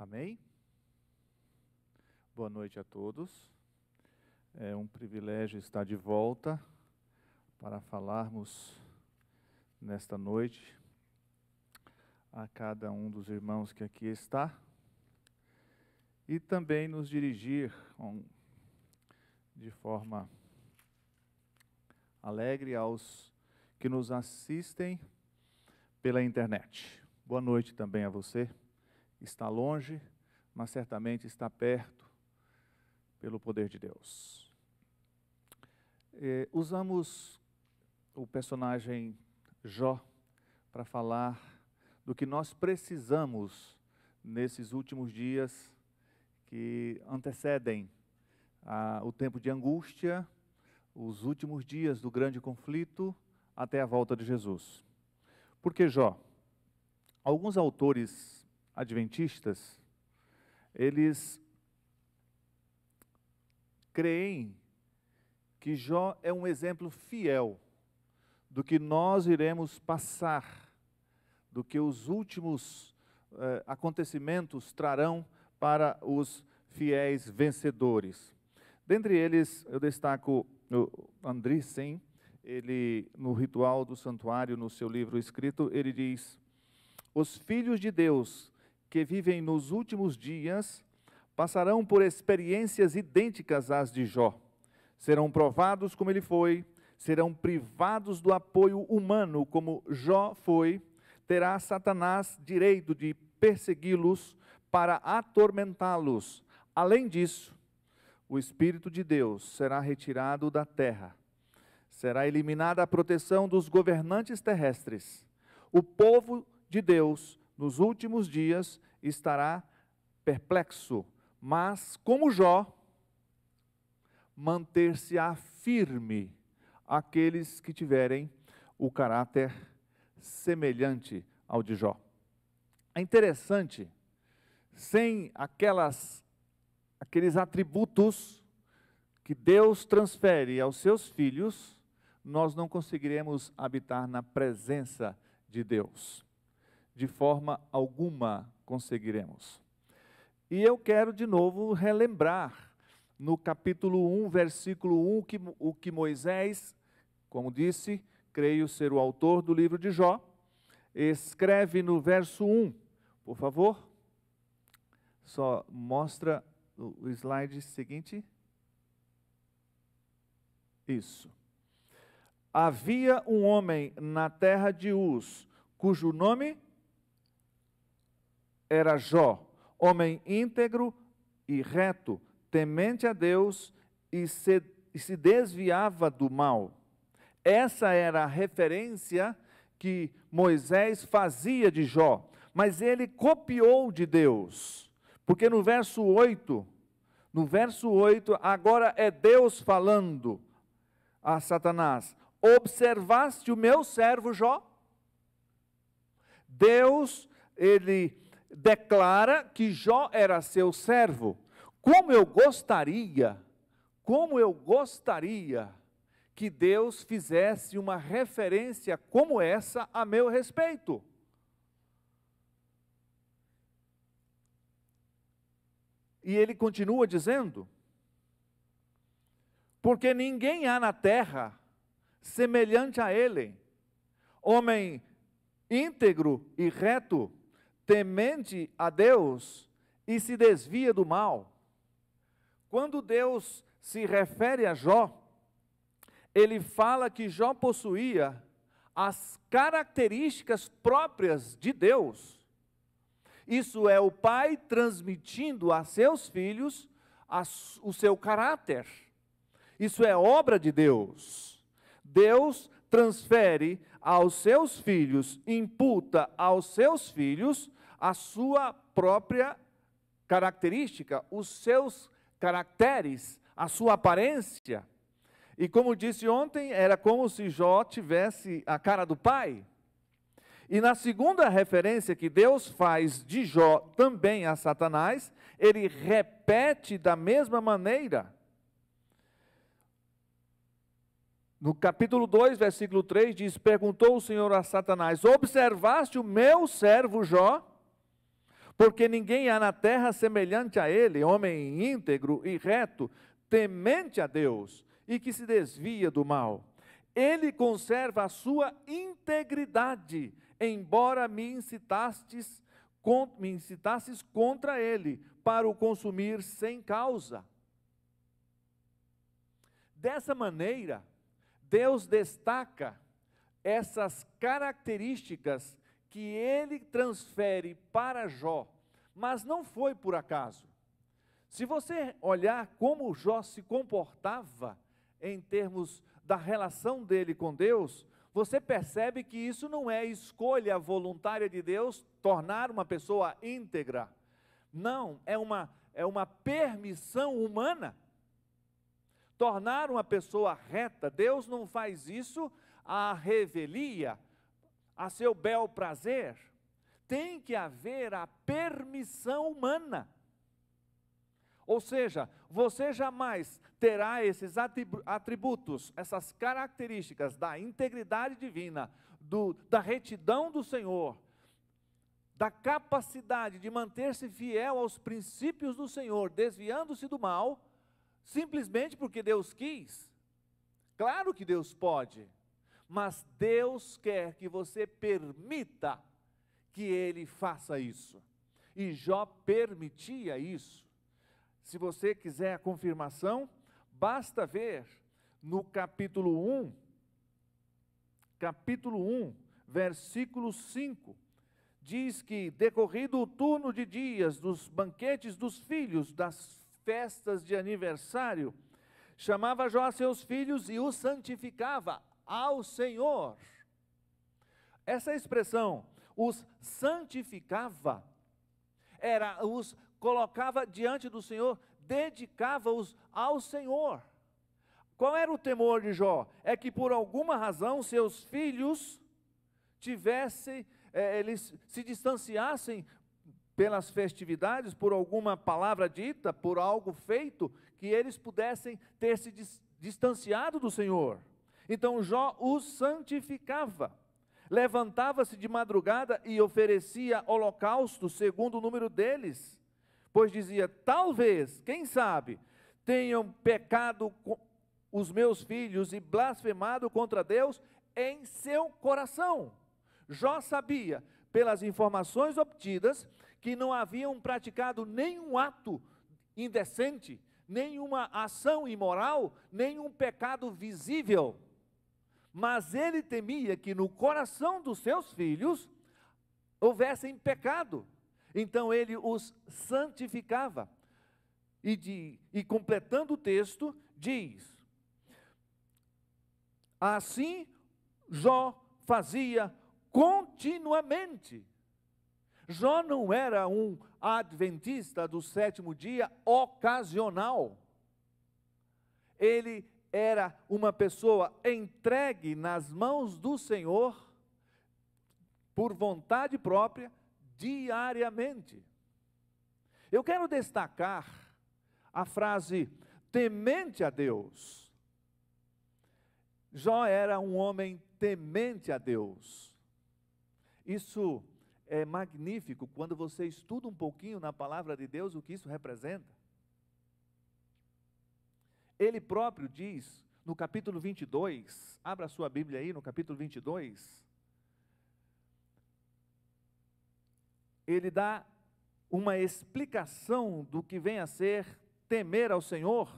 Amém? Boa noite a todos. É um privilégio estar de volta para falarmos nesta noite a cada um dos irmãos que aqui está e também nos dirigir de forma alegre aos que nos assistem pela internet. Boa noite também a você. Está longe, mas certamente está perto pelo poder de Deus. Usamos o personagem Jó para falar do que nós precisamos nesses últimos dias que antecedem o tempo de angústia, os últimos dias do grande conflito até a volta de Jesus. Por que Jó? Alguns autores adventistas, eles creem que Jó é um exemplo fiel do que nós iremos passar, do que os últimos acontecimentos trarão para os fiéis vencedores. Dentre eles, eu destaco o Andreessen. Ele, no Ritual do Santuário, no seu livro escrito, ele diz: os filhos de Deus que vivem nos últimos dias passarão por experiências idênticas às de Jó. Serão provados como ele foi, serão privados do apoio humano como Jó foi, terá Satanás direito de persegui-los para atormentá-los. Além disso, o Espírito de Deus será retirado da terra. Será eliminada a proteção dos governantes terrestres. O povo de Deus, nos últimos dias, estará perplexo, mas, como Jó, manter-se-á firme aqueles que tiverem o caráter semelhante ao de Jó. É interessante, sem aqueles atributos que Deus transfere aos seus filhos, nós não conseguiremos habitar na presença de Deus. De forma alguma conseguiremos. E eu quero de novo relembrar no capítulo 1, versículo 1, o que Moisés, como disse, creio ser o autor do livro de Jó, escreve no verso 1, por favor. Só mostra o slide seguinte. Isso. Havia um homem na terra de Uz, cujo nome era Jó, homem íntegro e reto, temente a Deus e se desviava do mal. Essa era a referência que Moisés fazia de Jó, mas ele copiou de Deus, porque no verso 8, agora é Deus falando a Satanás: observaste o meu servo Jó? Deus, ele declara que Jó era seu servo. Como eu gostaria que Deus fizesse uma referência como essa a meu respeito. E ele continua dizendo: porque ninguém há na terra semelhante a ele, homem íntegro e reto, temente a Deus e se desvia do mal. Quando Deus se refere a Jó, ele fala que Jó possuía as características próprias de Deus. Isso é o pai transmitindo a seus filhos o seu caráter. Isso é obra de Deus. Deus transfere aos seus filhos, imputa aos seus filhos a sua própria característica, os seus caracteres, a sua aparência. E como disse ontem, era como se Jó tivesse a cara do pai. E na segunda referência que Deus faz de Jó também a Satanás, ele repete da mesma maneira. No capítulo 2, versículo 3, diz: perguntou o Senhor a Satanás: observaste o meu servo Jó? Porque ninguém há na terra semelhante a ele, homem íntegro e reto, temente a Deus e que se desvia do mal. Ele conserva a sua integridade, embora me incitasses contra ele, para o consumir sem causa. Dessa maneira, Deus destaca essas características que ele transfere para Jó, mas não foi por acaso. Se você olhar como Jó se comportava em termos da relação dele com Deus, você percebe que isso não é escolha voluntária de Deus tornar uma pessoa íntegra. Não, é uma permissão humana. Tornar uma pessoa reta, Deus não faz isso à revelia, a seu bel prazer. Tem que haver a permissão humana. Ou seja, você jamais terá esses atributos, essas características da integridade divina, da retidão do Senhor, da capacidade de manter-se fiel aos princípios do Senhor, desviando-se do mal, simplesmente porque Deus quis. Claro que Deus pode, mas Deus quer que você permita que Ele faça isso. E Jó permitia isso. Se você quiser a confirmação, basta ver no capítulo 1, versículo 5, diz que, decorrido o turno de dias dos banquetes dos filhos, das festas de aniversário, chamava Jó a seus filhos e os santificava ao Senhor. Essa expressão, os santificava, os colocava diante do Senhor, dedicava-os ao Senhor. Qual era o temor de Jó? É que por alguma razão seus filhos eles se distanciassem pelas festividades, por alguma palavra dita, por algo feito, que eles pudessem ter se distanciado do Senhor. Então Jó os santificava. Levantava-se de madrugada e oferecia holocausto segundo o número deles, pois dizia, talvez, quem sabe, tenham pecado os meus filhos e blasfemado contra Deus em seu coração. Jó sabia, pelas informações obtidas, que não haviam praticado nenhum ato indecente, nenhuma ação imoral, nenhum pecado visível. Mas ele temia que no coração dos seus filhos houvessem pecado. Então ele os santificava. E completando o texto, diz: assim Jó fazia continuamente. Jó não era um adventista do sétimo dia ocasional. Ele era uma pessoa entregue nas mãos do Senhor, por vontade própria, diariamente. Eu quero destacar a frase temente a Deus. Jó era um homem temente a Deus. Isso é magnífico quando você estuda um pouquinho na palavra de Deus o que isso representa. Ele próprio diz, no capítulo 22, abra a sua Bíblia aí, no capítulo 22, ele dá uma explicação do que vem a ser temer ao Senhor.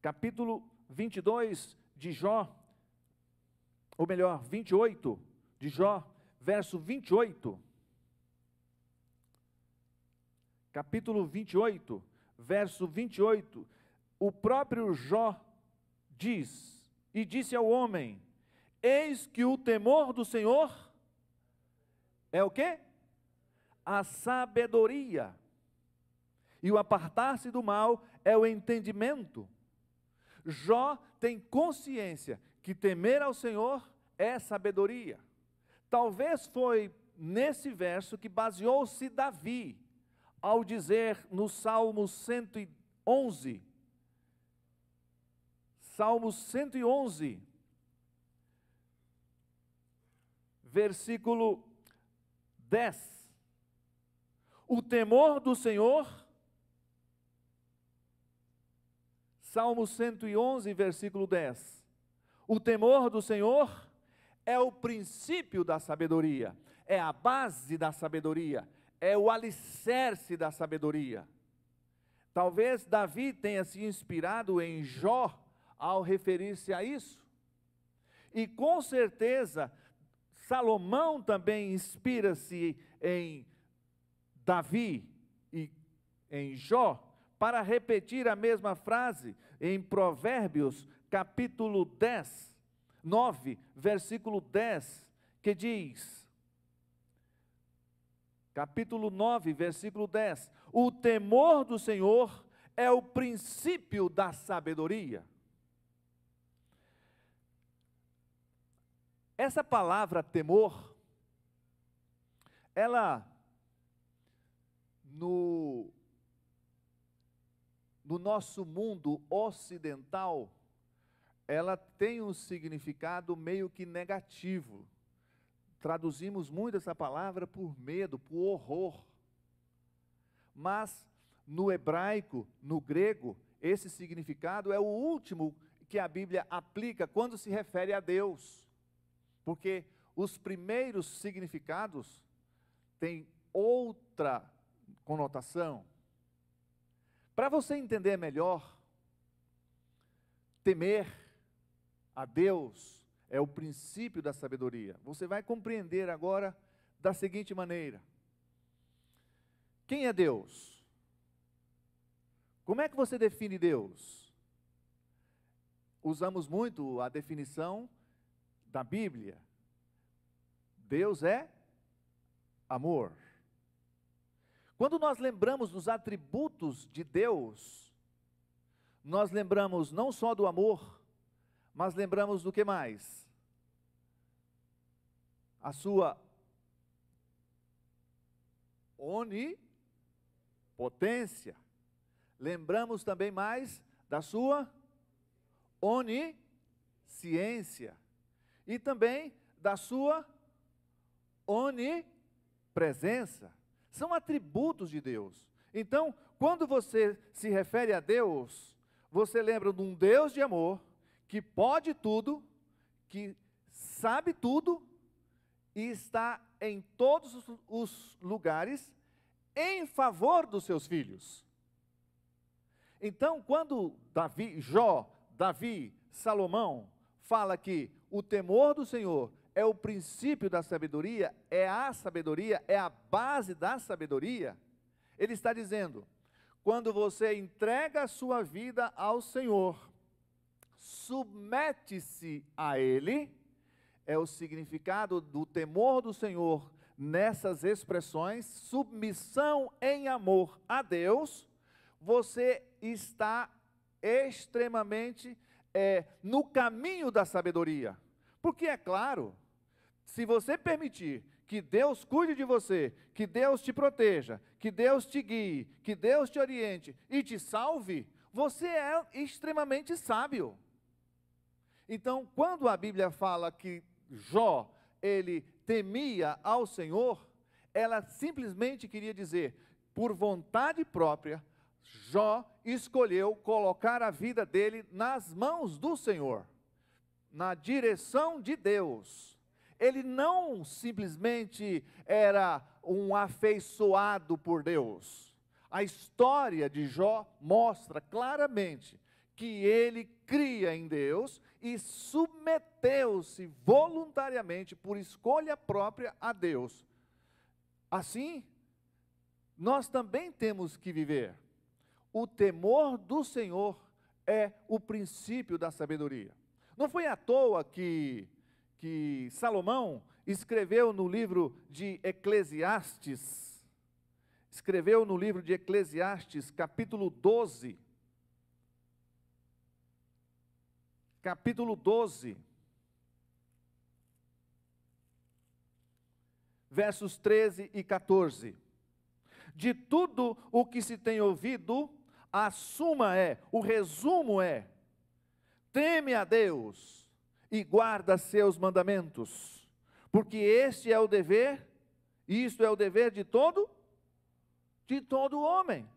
Capítulo 22 de Jó, ou melhor, 28 de Jó, verso 28. Capítulo 28, verso 28, o próprio Jó diz, e disse ao homem, eis que o temor do Senhor é o quê? A sabedoria, e o apartar-se do mal é o entendimento. Jó tem consciência que temer ao Senhor é sabedoria. Talvez foi nesse verso que baseou-se Davi, ao dizer no Salmo 111, versículo 10. O temor do Senhor, Salmo 111, versículo 10. O temor do Senhor é o princípio da sabedoria, é a base da sabedoria, é o alicerce da sabedoria. Talvez Davi tenha se inspirado em Jó ao referir-se a isso. E com certeza, Salomão também inspira-se em Davi e em Jó, para repetir a mesma frase em Provérbios, capítulo 9, versículo 10, que diz, capítulo 9, versículo 10, o temor do Senhor é o princípio da sabedoria. Essa palavra temor, ela, no nosso mundo ocidental, ela tem um significado meio que negativo. Traduzimos muito essa palavra por medo, por horror. Mas no hebraico, no grego, esse significado é o último que a Bíblia aplica quando se refere a Deus. Porque os primeiros significados têm outra conotação. Para você entender melhor, temer a Deus é o princípio da sabedoria. Você vai compreender agora da seguinte maneira: quem é Deus? Como é que você define Deus? Usamos muito a definição da Bíblia. Deus é amor. Quando nós lembramos dos atributos de Deus, nós lembramos não só do amor, mas lembramos do que mais? A sua onipotência. Lembramos também mais da sua onisciência. E também da sua onipresença. São atributos de Deus. Então, quando você se refere a Deus, você lembra de um Deus de amor, que pode tudo, que sabe tudo, e está em todos os lugares, em favor dos seus filhos. Então, quando Davi, Salomão, fala que o temor do Senhor é o princípio da sabedoria, é a base da sabedoria, ele está dizendo, quando você entrega a sua vida ao Senhor, submete-se a Ele, é o significado do temor do Senhor nessas expressões, submissão em amor a Deus, você está extremamente no caminho da sabedoria. Porque é claro, se você permitir que Deus cuide de você, que Deus te proteja, que Deus te guie, que Deus te oriente e te salve, você é extremamente sábio. Então, quando a Bíblia fala que Jó, ele temia ao Senhor, ela simplesmente queria dizer, por vontade própria, Jó escolheu colocar a vida dele nas mãos do Senhor, na direção de Deus. Ele não simplesmente era um afeiçoado por Deus. A história de Jó mostra claramente que ele cria em Deus e submeteu-se voluntariamente, por escolha própria, a Deus. Assim, nós também temos que viver. O temor do Senhor é o princípio da sabedoria. Não foi à toa que Salomão escreveu no livro de Eclesiastes, capítulo 12, versos 13 e 14. De tudo o que se tem ouvido, o resumo é, teme a Deus e guarda seus mandamentos, Porque este é o dever, isto é o dever de todo homem.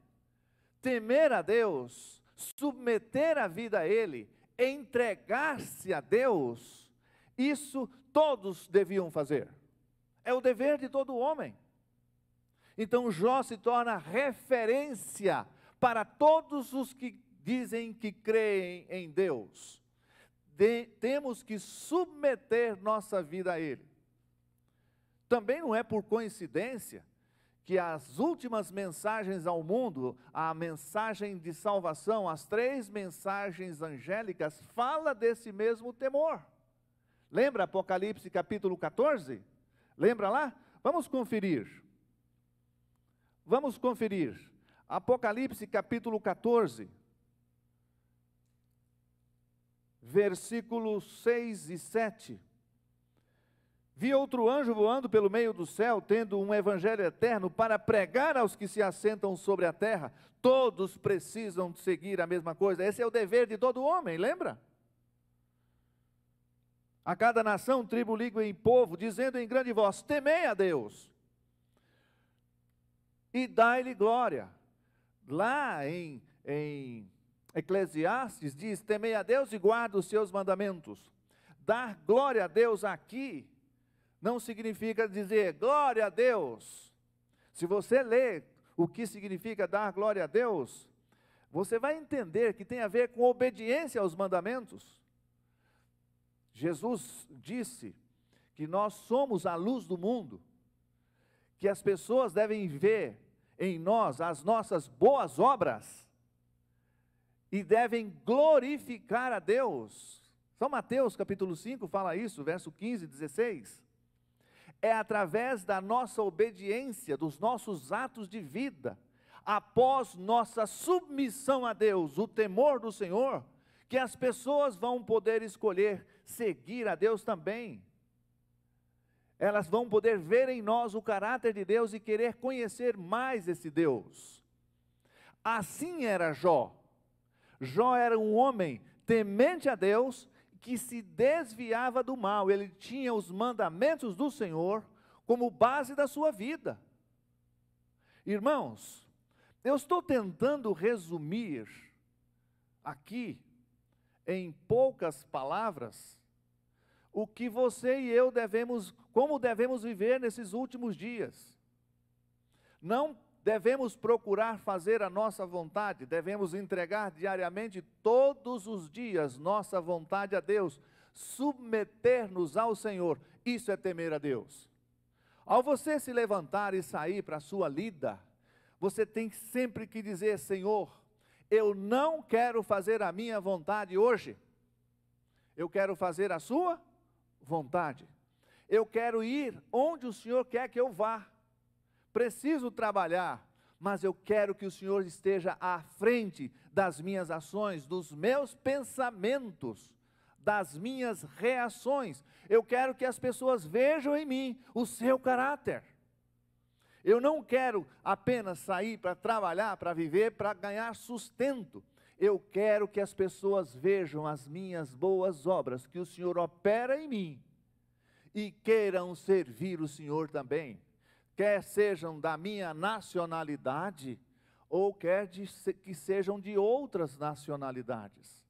Temer a Deus, submeter a vida a Ele, entregar-se a Deus, isso todos deviam fazer. É o dever de todo homem. Então Jó se torna referência para todos os que dizem que creem em Deus. Temos que submeter nossa vida a Ele. Também não é por coincidência que as últimas mensagens ao mundo, a mensagem de salvação, as 3 mensagens angélicas, fala desse mesmo temor. Lembra Apocalipse capítulo 14? Lembra lá? Vamos conferir. Vamos conferir. Apocalipse capítulo 14, versículos 6 e 7. Vi outro anjo voando pelo meio do céu, tendo um evangelho eterno para pregar aos que se assentam sobre a terra. Todos precisam seguir a mesma coisa. Esse é o dever de todo homem, lembra? A cada nação, tribo, língua e povo, dizendo em grande voz: temei a Deus e dai-lhe glória. Lá em Eclesiastes diz: temei a Deus e guarda os seus mandamentos. Dar glória a Deus aqui não significa dizer glória a Deus. Se você ler o que significa dar glória a Deus, você vai entender que tem a ver com obediência aos mandamentos. Jesus disse que nós somos a luz do mundo, que as pessoas devem ver em nós as nossas boas obras e devem glorificar a Deus. São Mateus capítulo 5 fala isso, verso 15 e 16. É através da nossa obediência, dos nossos atos de vida, após nossa submissão a Deus, o temor do Senhor, que as pessoas vão poder escolher seguir a Deus também. Elas vão poder ver em nós o caráter de Deus e querer conhecer mais esse Deus. Assim era Jó. Jó era um homem temente a Deus, que se desviava do mal. Ele tinha os mandamentos do Senhor como base da sua vida. Irmãos, eu estou tentando resumir aqui, em poucas palavras, o que você e eu como devemos viver nesses últimos dias. Não devemos procurar fazer a nossa vontade, devemos entregar diariamente, todos os dias, nossa vontade a Deus, submeter-nos ao Senhor. Isso é temer a Deus. Ao você se levantar e sair para a sua lida, você tem sempre que dizer: Senhor, eu não quero fazer a minha vontade hoje, eu quero fazer a sua vontade. Eu quero ir onde o Senhor quer que eu vá. Preciso trabalhar, mas eu quero que o Senhor esteja à frente das minhas ações, dos meus pensamentos, das minhas reações. Eu quero que as pessoas vejam em mim o seu caráter. Eu não quero apenas sair para trabalhar, para viver, para ganhar sustento. Eu quero que as pessoas vejam as minhas boas obras, que o Senhor opera em mim, e queiram servir o Senhor também. Quer sejam da minha nacionalidade, ou quer que sejam de outras nacionalidades.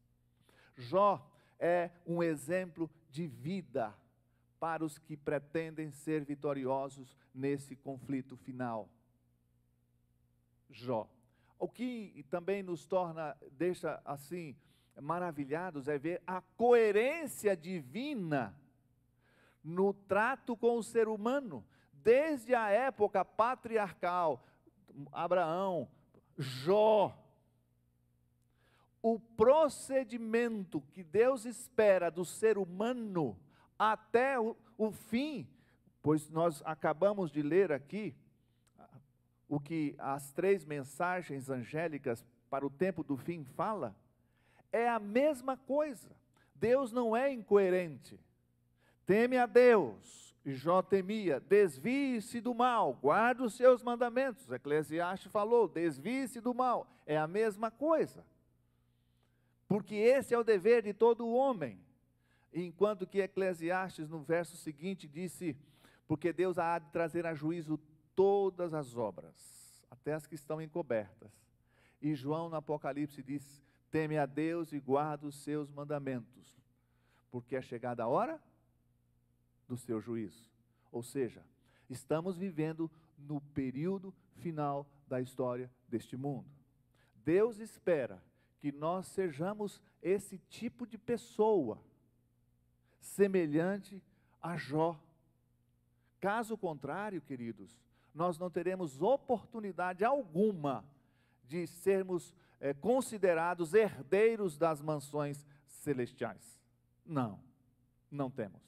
Jó é um exemplo de vida para os que pretendem ser vitoriosos nesse conflito final. Jó. O que também nos deixa assim maravilhados é ver a coerência divina no trato com o ser humano. Desde a época patriarcal, Abraão, Jó, o procedimento que Deus espera do ser humano até o fim, pois nós acabamos de ler aqui o que as 3 mensagens angélicas para o tempo do fim fala, é a mesma coisa. Deus não é incoerente. Teme a Deus. E Jó temia: desvie-se do mal, guarde os seus mandamentos. Eclesiastes falou: desvie-se do mal. É a mesma coisa. Porque esse é o dever de todo homem. enquanto que Eclesiastes, no verso seguinte, disse: porque Deus há de trazer a juízo todas as obras, até as que estão encobertas. E João, no Apocalipse, diz: teme a Deus e guarda os seus mandamentos, porque é chegada a hora do seu juízo. Ou seja, estamos vivendo no período final da história deste mundo. Deus espera que nós sejamos esse tipo de pessoa, semelhante a Jó. Caso contrário, queridos, nós não teremos oportunidade alguma de sermos considerados herdeiros das mansões celestiais. Não, não temos.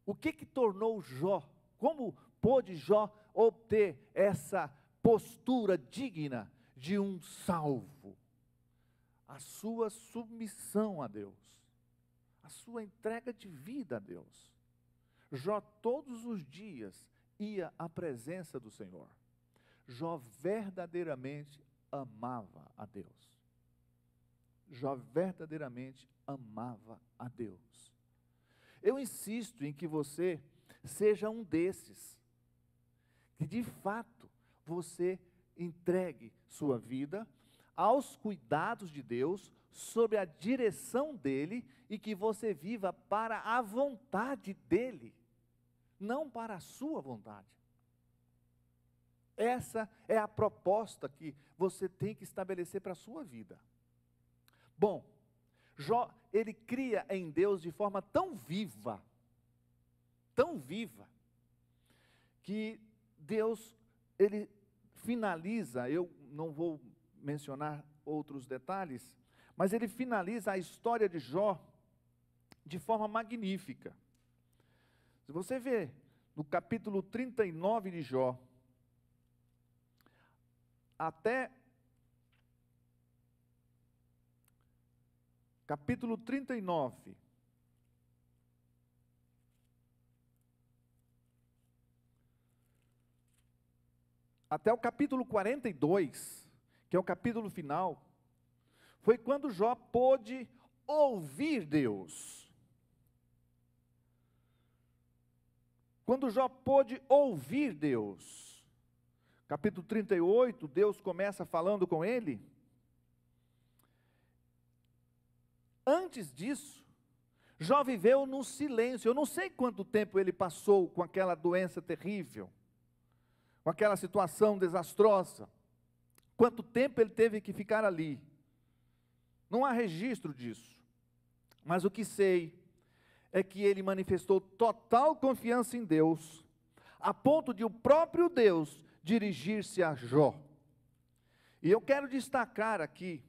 O que tornou Jó? Como pôde Jó obter essa postura digna de um salvo? A sua submissão a Deus, a sua entrega de vida a Deus. Jó todos os dias ia à presença do Senhor. Jó verdadeiramente amava a Deus. Jó verdadeiramente amava a Deus. Eu insisto em que você seja um desses, que de fato você entregue sua vida aos cuidados de Deus, sob a direção dEle, e que você viva para a vontade dEle, não para a sua vontade. Essa é a proposta que você tem que estabelecer para a sua vida. Bom, Jó, ele cria em Deus de forma tão viva, que Deus, ele finaliza, eu não vou mencionar outros detalhes, mas ele finaliza a história de Jó de forma magnífica. Se você vê no capítulo 39 de Jó, até capítulo 39, até o capítulo 42, que é o capítulo final, foi quando Jó pôde ouvir Deus. Quando Jó pôde ouvir Deus. Capítulo 38, Deus começa falando com ele. Antes disso, Jó viveu no silêncio. Eu não sei quanto tempo ele passou com aquela doença terrível, com aquela situação desastrosa. Quanto tempo ele teve que ficar ali. Não há registro disso. Mas o que sei é que ele manifestou total confiança em Deus, a ponto de o próprio Deus dirigir-se a Jó. E eu quero destacar aqui,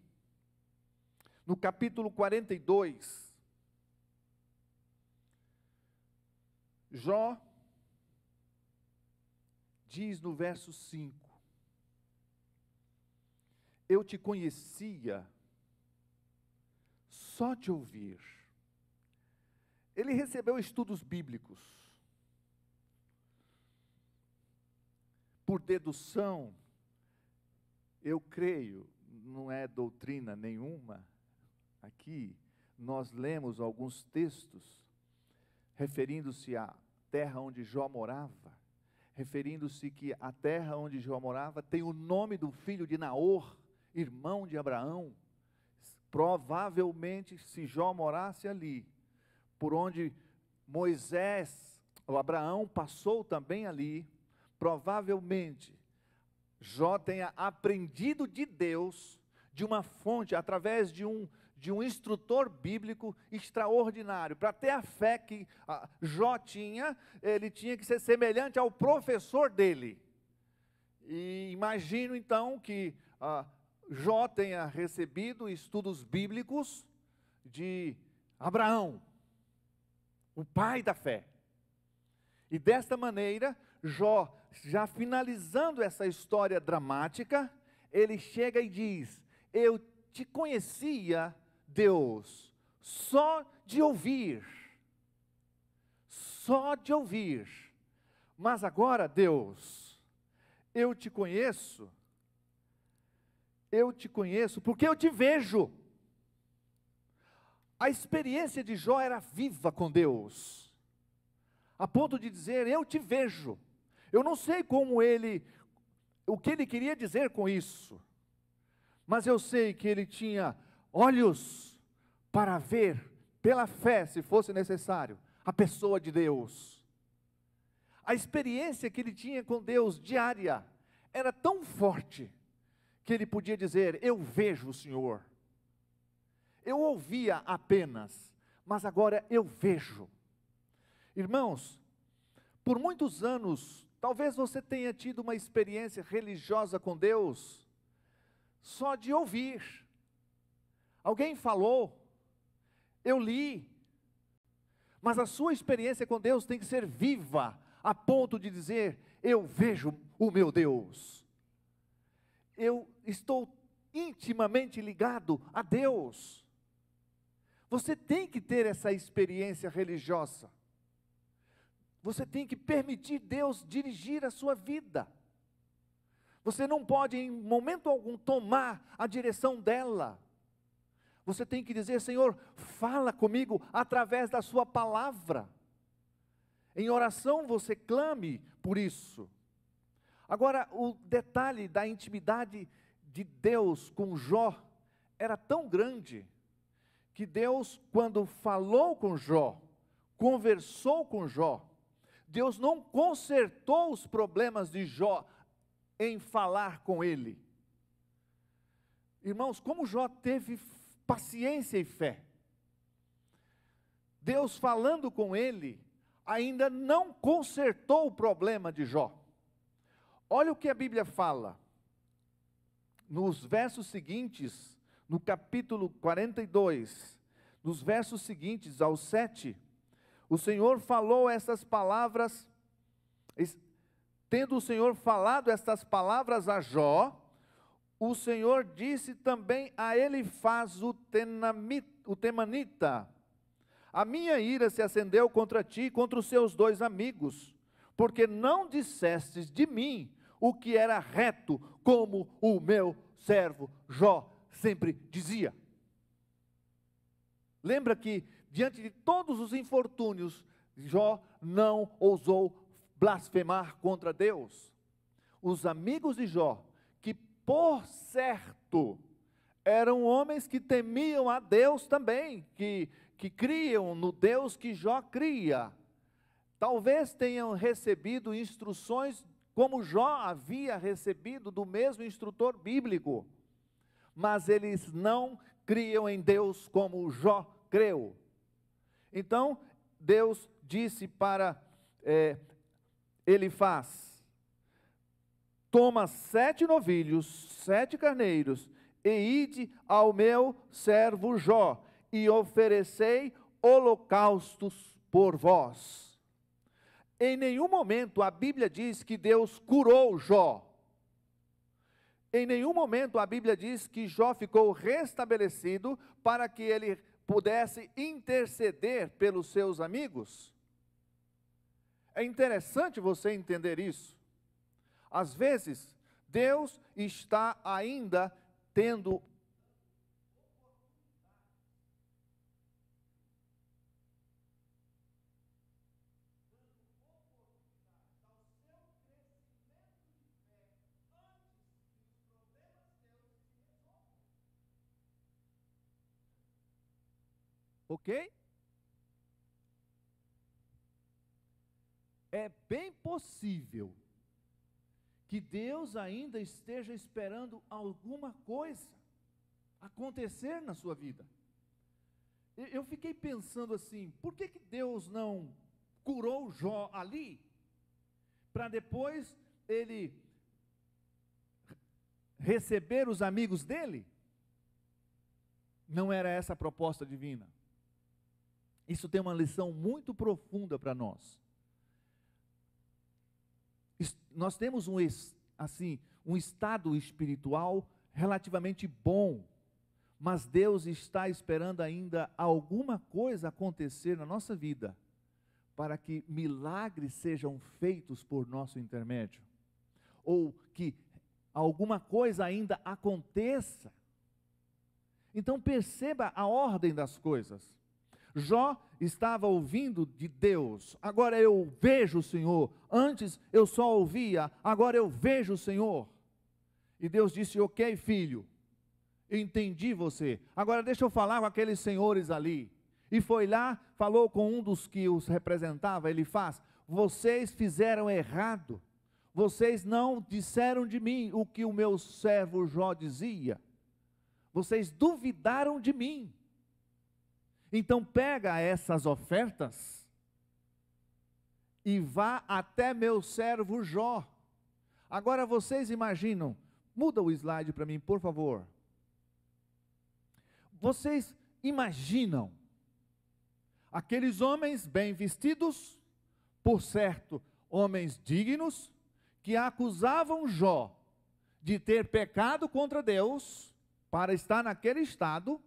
no capítulo 42, Jó diz no verso 5: eu te conhecia só de ouvir. Ele recebeu estudos bíblicos. Por dedução, eu creio, não é doutrina nenhuma, aqui nós lemos alguns textos referindo-se à terra onde Jó morava, referindo-se que a terra onde Jó morava tem o nome do filho de Naor, irmão de Abraão. Provavelmente, se Jó morasse ali, por onde Moisés, ou Abraão passou também ali, provavelmente Jó tenha aprendido de Deus, de uma fonte, através de um instrutor bíblico extraordinário. Para ter a fé que Jó tinha, ele tinha que ser semelhante ao professor dele. E imagino então que Jó tenha recebido estudos bíblicos de Abraão, o pai da fé. E desta maneira, Jó, já finalizando essa história dramática, ele chega e diz: eu te conhecia, Deus, só de ouvir, mas agora, Deus, eu te conheço porque eu te vejo. A experiência de Jó era viva com Deus, a ponto de dizer: eu te vejo. Eu não sei o que ele queria dizer com isso, mas eu sei que ele tinha olhos para ver, pela fé, se fosse necessário, a pessoa de Deus. A experiência que ele tinha com Deus diária era tão forte, que ele podia dizer: eu vejo o Senhor. Eu ouvia apenas, mas agora eu vejo. Irmãos, por muitos anos, talvez você tenha tido uma experiência religiosa com Deus, só de ouvir. Alguém falou, eu li, mas a sua experiência com Deus tem que ser viva, a ponto de dizer: eu vejo o meu Deus. Eu estou intimamente ligado a Deus. Você tem que ter essa experiência religiosa. Você tem que permitir Deus dirigir a sua vida. Você não pode em momento algum tomar a direção dela. Você tem que dizer: Senhor, fala comigo através da sua palavra. Em oração você clame por isso. Agora, o detalhe da intimidade de Deus com Jó era tão grande, que Deus, quando falou com Jó, conversou com Jó, Deus não consertou os problemas de Jó em falar com ele. Irmãos, como Jó teve paciência e fé. Deus falando com ele, ainda não consertou o problema de Jó. Olha o que a Bíblia fala, nos versos seguintes, no capítulo 42, nos versos seguintes ao 7, o Senhor falou estas palavras, tendo o Senhor falado estas palavras a Jó, o Senhor disse também a Elifaz o temanita: a minha ira se acendeu contra ti e contra os seus 2 amigos, porque não dissestes de mim o que era reto, como o meu servo Jó sempre dizia. Lembra que, diante de todos os infortúnios, Jó não ousou blasfemar contra Deus. Os amigos de Jó, que por certo eram homens que temiam a Deus também, que criam no Deus que Jó cria, talvez tenham recebido instruções como Jó havia recebido do mesmo instrutor bíblico, mas eles não criam em Deus como Jó creu. Então Deus disse para Elifaz: toma 7 novilhos, 7 carneiros, e ide ao meu servo Jó, e oferecei holocaustos por vós. Em nenhum momento a Bíblia diz que Deus curou Jó. Em nenhum momento a Bíblia diz que Jó ficou restabelecido para que ele pudesse interceder pelos seus amigos. É interessante você entender isso. Às vezes, Deus está ainda tendo ok? É bem possível que Deus ainda esteja esperando alguma coisa acontecer na sua vida. Eu fiquei pensando assim: por que Deus não curou Jó ali, para depois ele receber os amigos dele? Não era essa a proposta divina. Isso tem uma lição muito profunda para nós. Nós temos um estado espiritual relativamente bom, mas Deus está esperando ainda alguma coisa acontecer na nossa vida, para que milagres sejam feitos por nosso intermédio, ou que alguma coisa ainda aconteça. Então perceba a ordem das coisas. Jó estava ouvindo de Deus, agora eu vejo o Senhor. Antes eu só ouvia, agora eu vejo o Senhor. E Deus disse: ok, filho, entendi você. Agora deixa eu falar com aqueles senhores ali. E foi lá, falou com um dos que os representava, ele faz: vocês fizeram errado. Vocês não disseram de mim o que o meu servo Jó dizia. Vocês duvidaram de mim. Então pega essas ofertas e vá até meu servo Jó. Agora vocês imaginam, muda o slide para mim, por favor. Vocês imaginam aqueles homens bem vestidos, por certo, homens dignos, que acusavam Jó de ter pecado contra Deus, para estar naquele estado.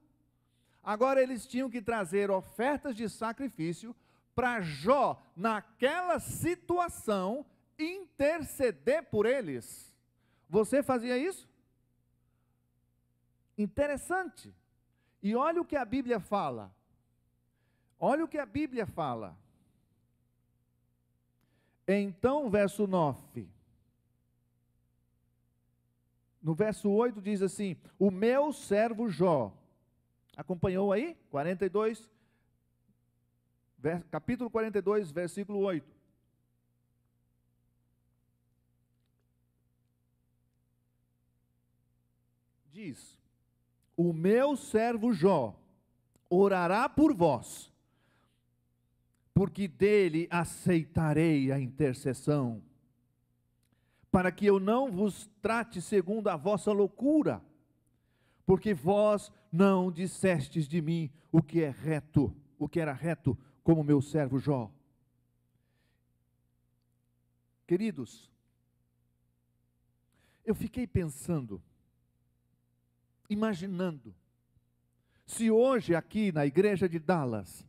Agora eles tinham que trazer ofertas de sacrifício para Jó, naquela situação, interceder por eles. Você fazia isso? Interessante. E olha o que a Bíblia fala. Olha o que a Bíblia fala. Então, verso 9. No verso 8 diz assim: o meu servo Jó. Acompanhou aí? 42, capítulo 42, versículo 8. Diz: o meu servo Jó orará por vós, porque dele aceitarei a intercessão, para que eu não vos trate segundo a vossa loucura, porque vós não dissestes de mim o que é reto, o que era reto, como meu servo Jó. Queridos, eu fiquei pensando, imaginando, se hoje aqui na igreja de Dallas,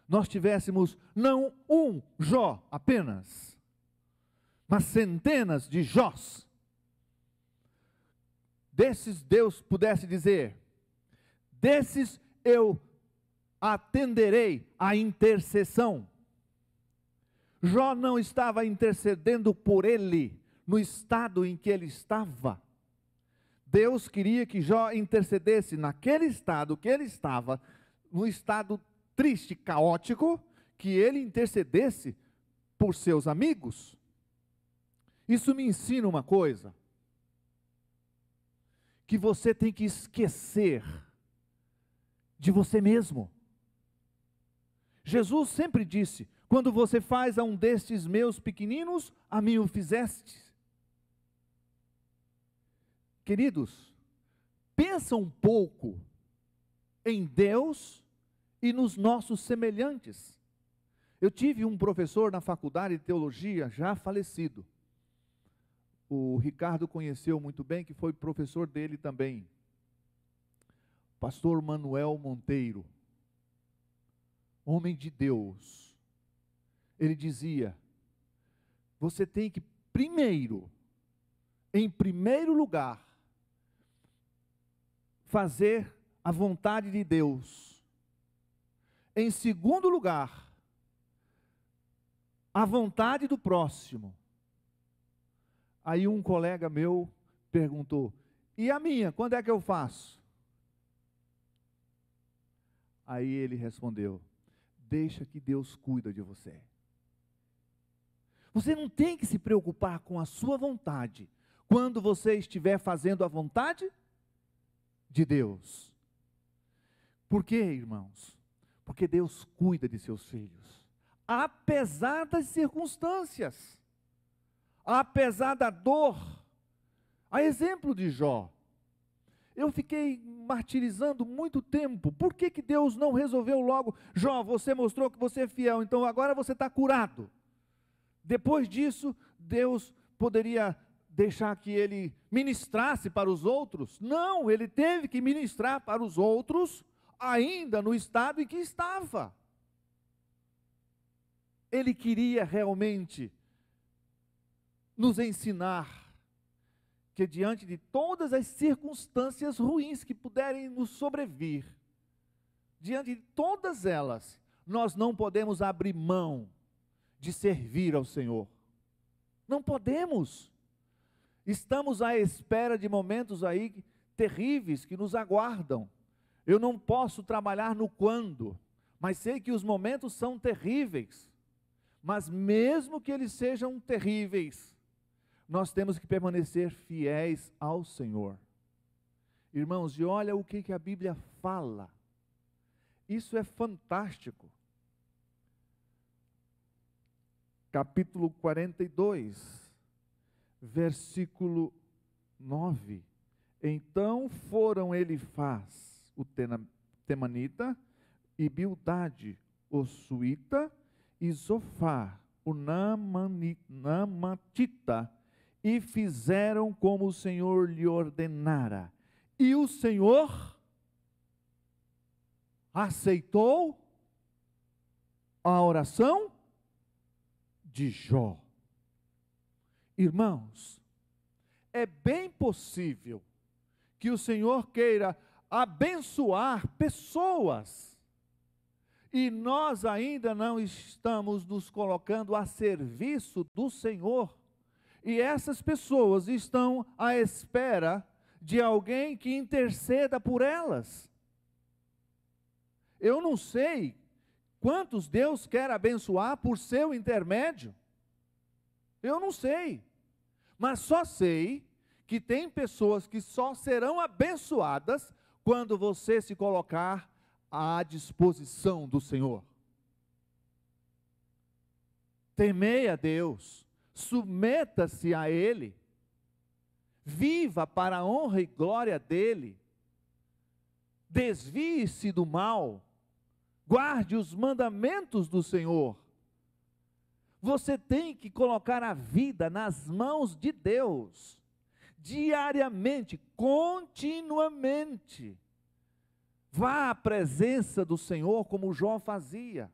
nós tivéssemos não um Jó apenas, mas centenas de Jós, desses Deus pudesse dizer: desses eu atenderei a intercessão. Jó não estava intercedendo por ele, no estado em que ele estava. Deus queria que Jó intercedesse naquele estado que ele estava, no estado triste, caótico, que ele intercedesse por seus amigos. Isso me ensina uma coisa: que você tem que esquecer de você mesmo. Jesus sempre disse: quando você faz a um destes meus pequeninos, a mim o fizeste. Queridos, pensa um pouco em Deus e nos nossos semelhantes. Eu tive um professor na faculdade de teologia, já falecido. O Ricardo conheceu muito bem, que foi professor dele também. Pastor Manuel Monteiro, homem de Deus. Ele dizia: você tem que primeiro, em primeiro lugar, fazer a vontade de Deus. Em segundo lugar, a vontade do próximo. Aí um colega meu perguntou: e a minha, quando é que eu faço? Aí ele respondeu: deixa que Deus cuida de você. Você não tem que se preocupar com a sua vontade, quando você estiver fazendo a vontade de Deus. Por quê, irmãos? Porque Deus cuida de seus filhos, apesar das circunstâncias, apesar da dor. A exemplo de Jó, eu fiquei martirizando muito tempo. Por que Deus não resolveu logo? Jó, você mostrou que você é fiel, então agora você está curado. Depois disso, Deus poderia deixar que ele ministrasse para os outros? Não, ele teve que ministrar para os outros, ainda no estado em que estava. Ele queria realmente nos ensinar que diante de todas as circunstâncias ruins que puderem nos sobrevir, diante de todas elas, nós não podemos abrir mão de servir ao Senhor. Não podemos. Estamos à espera de momentos aí terríveis que nos aguardam. Eu não posso trabalhar no quando, mas sei que os momentos são terríveis. Mas mesmo que eles sejam terríveis, nós temos que permanecer fiéis ao Senhor. Irmãos, e olha o que a Bíblia fala. Isso é fantástico. Capítulo 42, versículo 9. Então foram Elifaz, o temanita, e Bildade, o suíta, e Zofar, o naamatita, e fizeram como o Senhor lhe ordenara. E o Senhor aceitou a oração de Jó. Irmãos, é bem possível que o Senhor queira abençoar pessoas, e nós ainda não estamos nos colocando a serviço do Senhor, e essas pessoas estão à espera de alguém que interceda por elas. Eu não sei quantos Deus quer abençoar por seu intermédio, eu não sei, mas só sei que tem pessoas que só serão abençoadas quando você se colocar à disposição do Senhor. Temei a Deus, submeta-se a Ele, viva para a honra e glória dEle, desvie-se do mal, guarde os mandamentos do Senhor. Você tem que colocar a vida nas mãos de Deus, diariamente, continuamente. Vá à presença do Senhor como Jó fazia,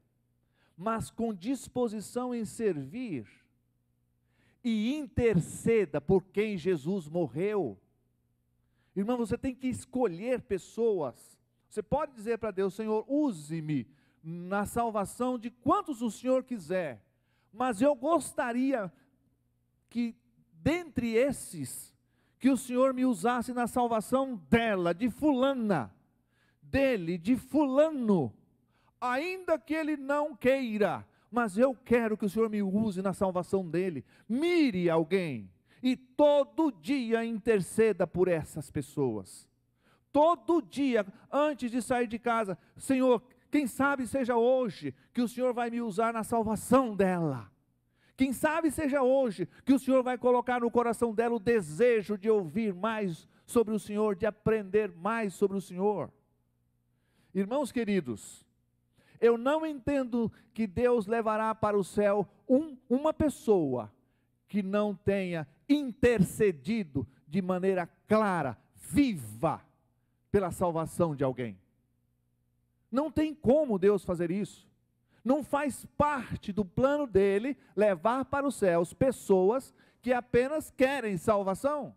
mas com disposição em servir, e interceda por quem Jesus morreu. Irmão, você tem que escolher pessoas. Você pode dizer para Deus: Senhor, use-me na salvação de quantos o Senhor quiser, mas eu gostaria que dentre esses, que o Senhor me usasse na salvação dela, de fulana, dele, de fulano, ainda que ele não queira, mas eu quero que o Senhor me use na salvação dele. Mire alguém e todo dia interceda por essas pessoas. Todo dia, antes de sair de casa: Senhor, quem sabe seja hoje que o Senhor vai me usar na salvação dela. Quem sabe seja hoje que o Senhor vai colocar no coração dela o desejo de ouvir mais sobre o Senhor, de aprender mais sobre o Senhor. Irmãos queridos, eu não entendo que Deus levará para o céu uma pessoa que não tenha intercedido de maneira clara, viva, pela salvação de alguém. Não tem como Deus fazer isso. Não faz parte do plano dele levar para os céus pessoas que apenas querem salvação.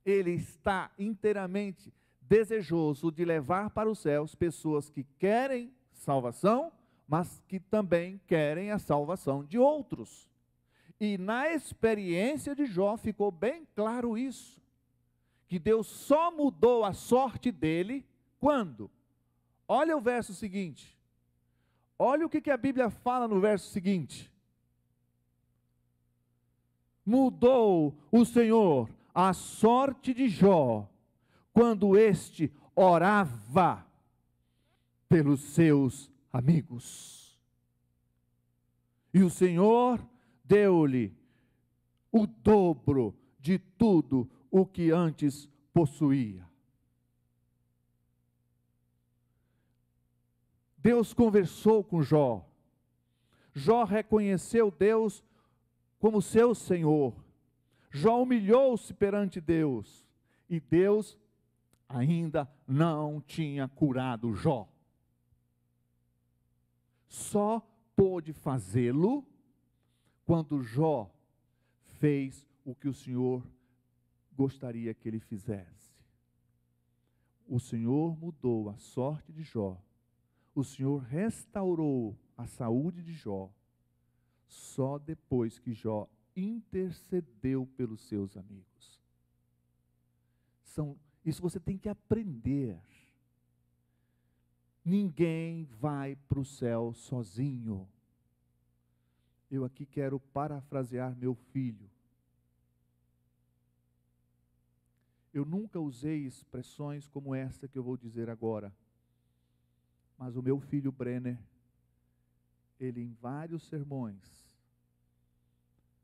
Ele está inteiramente desejoso de levar para os céus pessoas que querem salvação, mas que também querem a salvação de outros. E na experiência de Jó ficou bem claro isso, que Deus só mudou a sorte dele quando? Olha o verso seguinte, olha o que a Bíblia fala no verso seguinte: mudou o Senhor a sorte de Jó, quando este orava pelos seus amigos. E o Senhor deu-lhe o dobro de tudo o que antes possuía. Deus conversou com Jó. Jó reconheceu Deus como seu Senhor. Jó humilhou-se perante Deus. E Deus ainda não tinha curado Jó. Só pôde fazê-lo quando Jó fez o que o Senhor gostaria que ele fizesse. O Senhor mudou a sorte de Jó. O Senhor restaurou a saúde de Jó só depois que Jó intercedeu pelos seus amigos. Isso você tem que aprender. Ninguém vai para o céu sozinho. Eu aqui quero parafrasear meu filho. Eu nunca usei expressões como esta que eu vou dizer agora. Mas o meu filho Brenner, ele em vários sermões,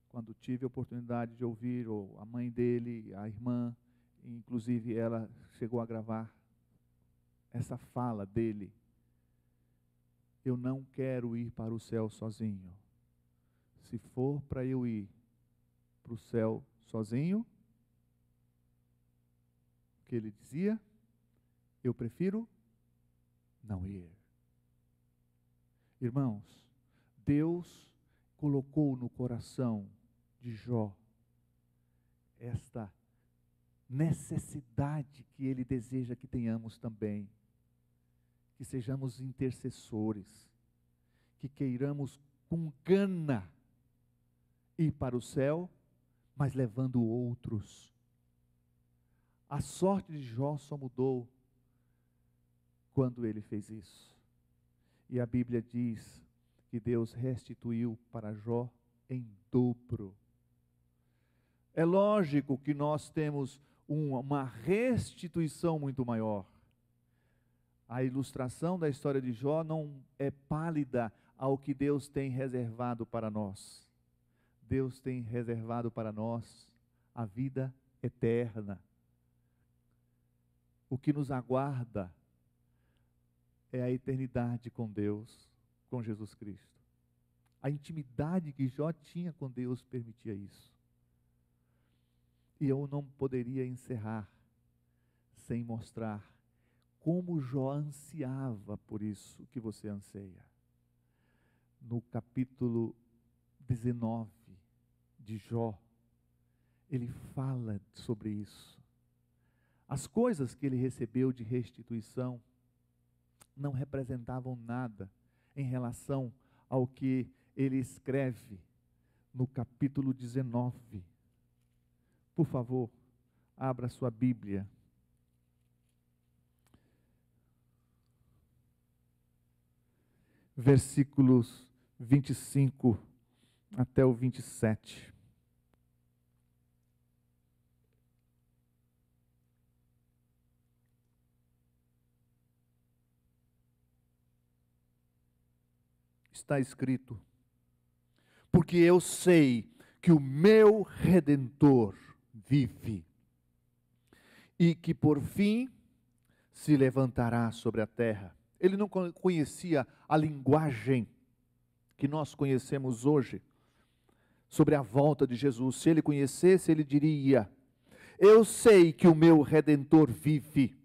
quando tive a oportunidade de ouvir, ou a mãe dele, a irmã, inclusive ela chegou a gravar essa fala dele: eu não quero ir para o céu sozinho. Se for para eu ir para o céu sozinho, o que ele dizia? Eu prefiro não ir. Irmãos, Deus colocou no coração de Jó esta necessidade que ele deseja que tenhamos também, que sejamos intercessores, que queiramos com gana ir para o céu, mas levando outros. A sorte de Jó só mudou quando ele fez isso. E a Bíblia diz que Deus restituiu para Jó em dobro. É lógico que nós temos uma restituição muito maior. A ilustração da história de Jó não é pálida ao que Deus tem reservado para nós. Deus tem reservado para nós a vida eterna. O que nos aguarda é a eternidade com Deus, com Jesus Cristo. A intimidade que Jó tinha com Deus permitia isso. E eu não poderia encerrar sem mostrar como Jó ansiava por isso que você anseia. No capítulo 19 de Jó, ele fala sobre isso. As coisas que ele recebeu de restituição não representavam nada em relação ao que ele escreve no capítulo 19. Por favor, abra sua Bíblia. Versículos 25 até o 27. Está escrito: porque eu sei que o meu Redentor vive, e que por fim se levantará sobre a terra. Ele não conhecia a linguagem que nós conhecemos hoje sobre a volta de Jesus. Se ele conhecesse, ele diria: eu sei que o meu Redentor vive,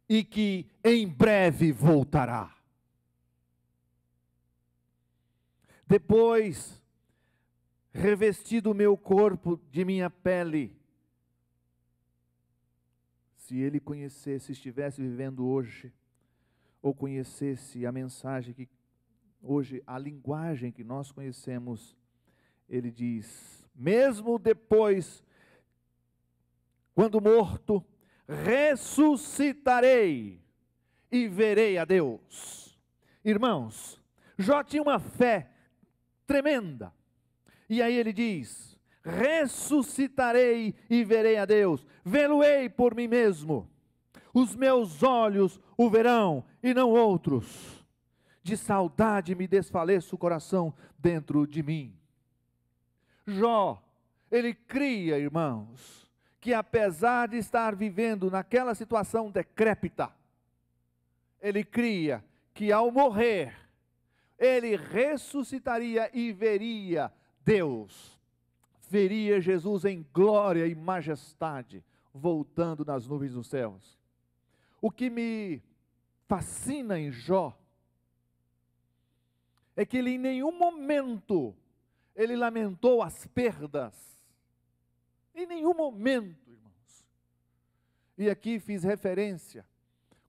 e que em breve voltará. Depois, revestido o meu corpo de minha pele. Se ele conhecesse, estivesse vivendo hoje, ou conhecesse a mensagem que hoje, a linguagem que nós conhecemos, ele diz: mesmo depois, quando morto, ressuscitarei e verei a Deus. Irmãos, Jó tinha uma fé tremenda. E aí ele diz: ressuscitarei e verei a Deus, vê-lo-ei por mim mesmo, os meus olhos o verão e não outros, de saudade me desfaleça o coração dentro de mim. Jó, ele cria, irmãos, que apesar de estar vivendo naquela situação decrépita, ele cria que ao morrer, ele ressuscitaria e veria Deus, veria Jesus em glória e majestade, voltando nas nuvens dos céus. O que me fascina em Jó é que ele em nenhum momento ele lamentou as perdas, Em nenhum momento, irmãos. E aqui fiz referência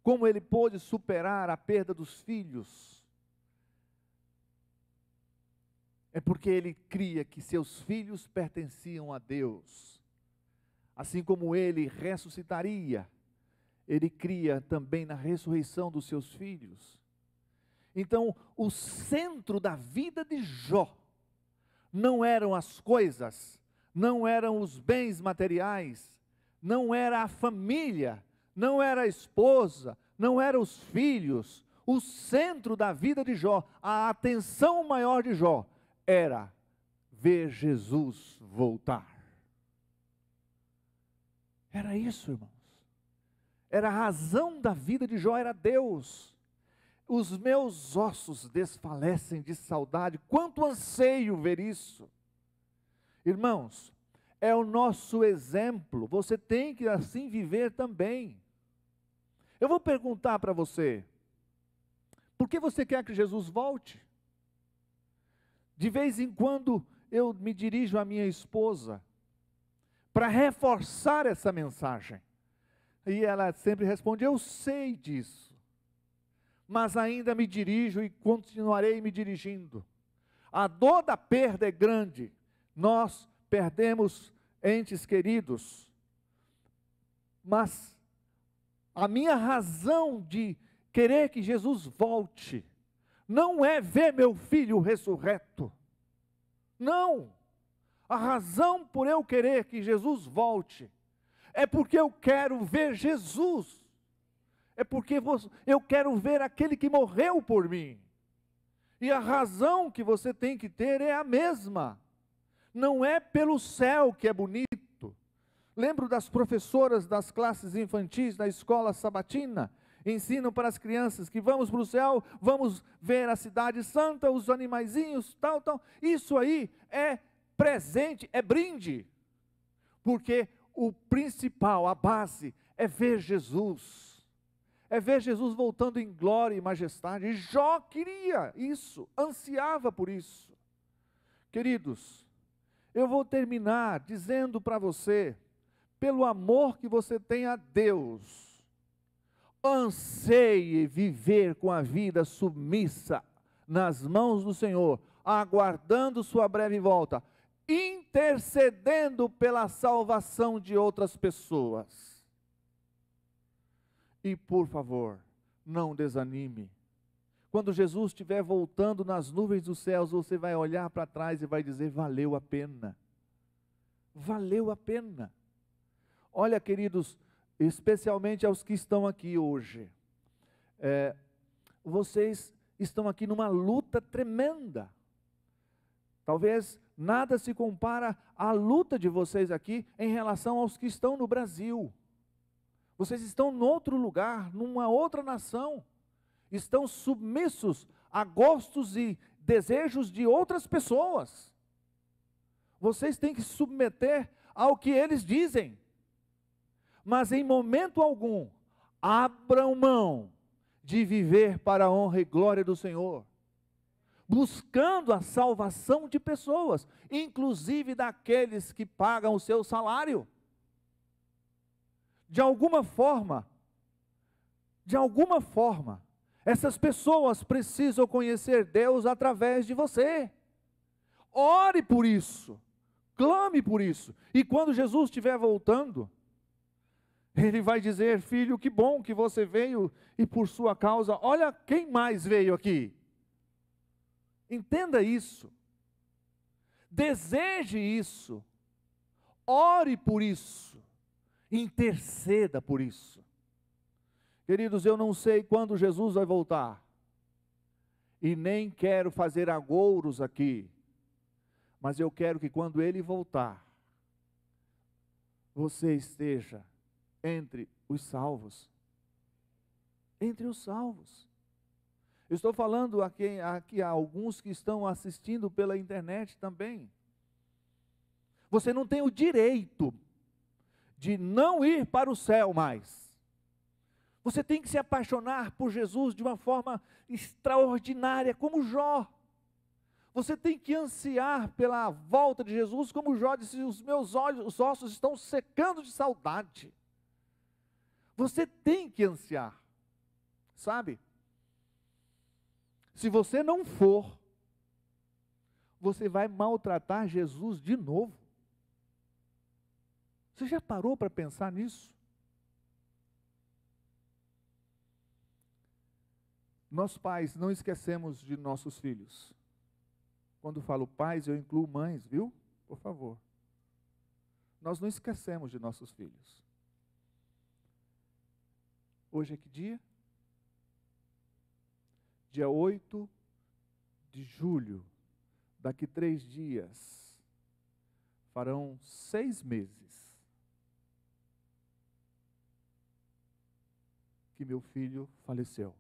como ele pôde superar a perda dos filhos. É porque ele cria que seus filhos pertenciam a Deus. Assim como ele ressuscitaria, ele cria também na ressurreição dos seus filhos. Então, o centro da vida de Jó não eram as coisas, não eram os bens materiais, não era a família, não era a esposa, não eram os filhos. O centro da vida de Jó, a atenção maior de Jó, era ver Jesus voltar. Era isso, irmãos. Era a razão da vida de Jó, era Deus. Os meus ossos desfalecem de saudade. Quanto anseio ver isso. Irmãos, é o nosso exemplo. Você tem que assim viver também. Eu vou perguntar para você: por que você quer que Jesus volte? De vez em quando eu me dirijo à minha esposa para reforçar essa mensagem. E ela sempre responde: eu sei disso, mas ainda me dirijo e continuarei me dirigindo. A dor da perda é grande. Nós perdemos entes queridos. Mas a minha razão de querer que Jesus volte não é ver meu filho ressurreto. Não. A razão por eu querer que Jesus volte é porque eu quero ver Jesus. É porque eu quero ver aquele que morreu por mim. E a razão que você tem que ter é a mesma. Não é pelo céu que é bonito. Lembro das professoras das classes infantis da escola sabatina, ensinam para as crianças que vamos para o céu, vamos ver a cidade santa, os animaizinhos, tal. Isso aí é presente, é brinde. Porque o principal, a base, é ver Jesus. É ver Jesus voltando em glória e majestade. E Jó queria isso, ansiava por isso. Queridos, eu vou terminar dizendo para você, pelo amor que você tem a Deus, anseie viver com a vida submissa nas mãos do Senhor, aguardando sua breve volta, intercedendo pela salvação de outras pessoas. E por favor, não desanime. Quando Jesus estiver voltando nas nuvens dos céus, você vai olhar para trás e vai dizer: valeu a pena. Valeu a pena. Olha, queridos, especialmente aos que estão aqui hoje, vocês estão aqui numa luta tremenda. Talvez nada se compara à luta de vocês aqui em relação aos que estão no Brasil. Vocês estão em outro lugar, numa outra nação. Estão submissos a gostos e desejos de outras pessoas. Vocês têm que se submeter ao que eles dizem. Mas em momento algum, abram mão de viver para a honra e glória do Senhor, buscando a salvação de pessoas, inclusive daqueles que pagam o seu salário. De alguma forma, essas pessoas precisam conhecer Deus através de você. Ore por isso, clame por isso, e quando Jesus estiver voltando, Ele vai dizer: filho, que bom que você veio, e por sua causa, olha quem mais veio aqui. Entenda isso, deseje isso, ore por isso, interceda por isso. Queridos, eu não sei quando Jesus vai voltar, e nem quero fazer agouros aqui, mas eu quero que quando Ele voltar, você esteja entre os salvos. Entre os salvos. Eu estou falando aqui a alguns que estão assistindo pela internet também. Você não tem o direito de não ir para o céu mais. Você tem que se apaixonar por Jesus de uma forma extraordinária, como Jó. Você tem que ansiar pela volta de Jesus, como Jó disse, os meus olhos, os ossos estão secando de saudade. Você tem que ansiar, sabe? Se você não for, você vai maltratar Jesus de novo. Você já parou para pensar nisso? Nós pais não esquecemos de nossos filhos. Quando falo pais, eu incluo mães, viu? Por favor. Nós não esquecemos de nossos filhos. Hoje é que dia? Dia 8 de julho. Daqui 3 dias. Farão 6 meses. Que meu filho faleceu.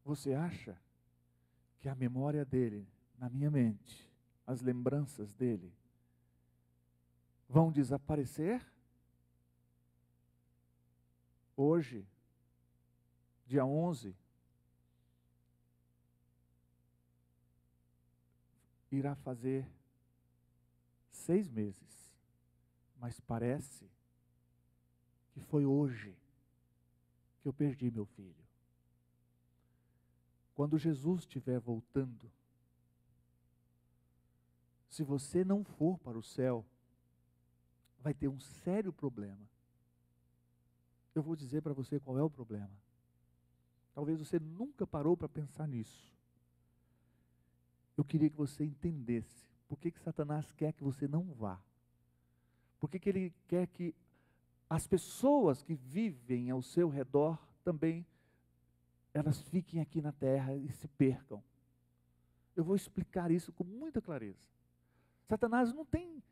Você acha que a memória dele, na minha mente, as lembranças dele, vão desaparecer? Hoje, dia 11, irá fazer 6 meses, mas parece que foi hoje que eu perdi meu filho. Quando Jesus estiver voltando, se você não for para o céu, vai ter um sério problema. Eu vou dizer para você qual é o problema. Talvez você nunca parou para pensar nisso. Eu queria que você entendesse por que Satanás quer que você não vá. Por que ele quer que as pessoas que vivem ao seu redor também elas fiquem aqui na terra e se percam. Eu vou explicar isso com muita clareza. Satanás não tem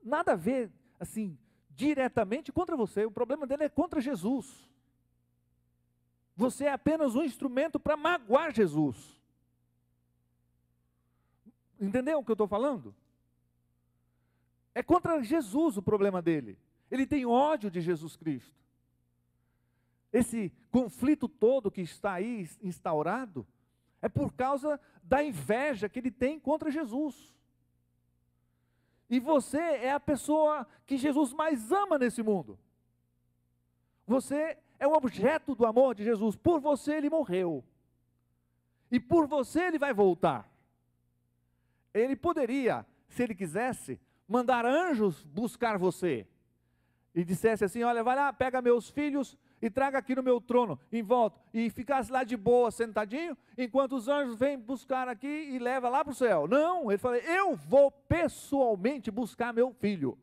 nada a ver, assim, diretamente contra você. O problema dele é contra Jesus. Você é apenas um instrumento para magoar Jesus. Entendeu o que eu estou falando? É contra Jesus o problema dele. Ele tem ódio de Jesus Cristo. Esse conflito todo que está aí instaurado é por causa da inveja que ele tem contra Jesus. E você é a pessoa que Jesus mais ama nesse mundo. Você é o objeto do amor de Jesus. Por você ele morreu. E por você ele vai voltar. Ele poderia, se ele quisesse, mandar anjos buscar você. E dissesse assim, olha, vai lá, pega meus filhos e traga aqui no meu trono, em volta, e ficasse lá de boa, sentadinho, enquanto os anjos vêm buscar aqui e leva lá para o céu. Não, ele falou, eu vou pessoalmente buscar meu filho.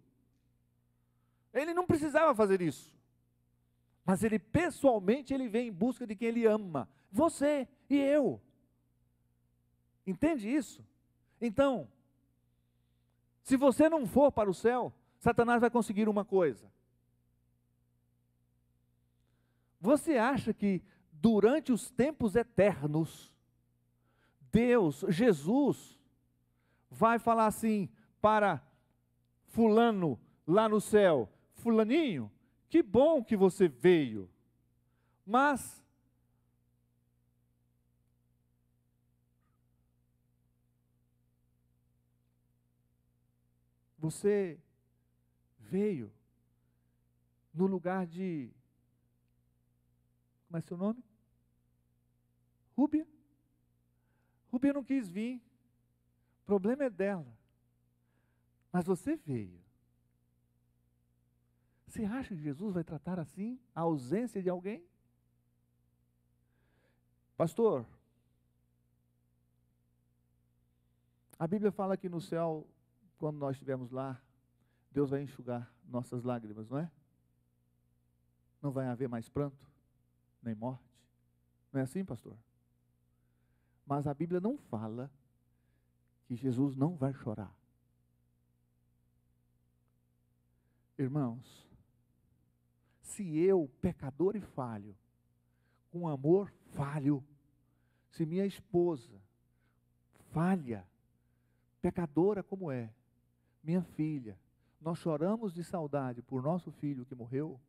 Ele não precisava fazer isso. Mas ele pessoalmente, ele vem em busca de quem ele ama. Você e eu. Entende isso? Então, se você não for para o céu, Satanás vai conseguir uma coisa. Você acha que durante os tempos eternos, Deus, Jesus, vai falar assim para fulano lá no céu, fulaninho, que bom que você veio, mas você veio no lugar de, como é seu nome? Rúbia. Rúbia não quis vir. O problema é dela. Mas você veio. Você acha que Jesus vai tratar assim a ausência de alguém? Pastor, a Bíblia fala que no céu, quando nós estivermos lá, Deus vai enxugar nossas lágrimas, não é? Não vai haver mais pranto, nem morte. Não é assim, pastor? Mas a Bíblia não fala que Jesus não vai chorar. Irmãos, se eu, pecador e falho, com amor falho, se minha esposa falha, pecadora como é, minha filha, nós choramos de saudade por nosso filho que morreu,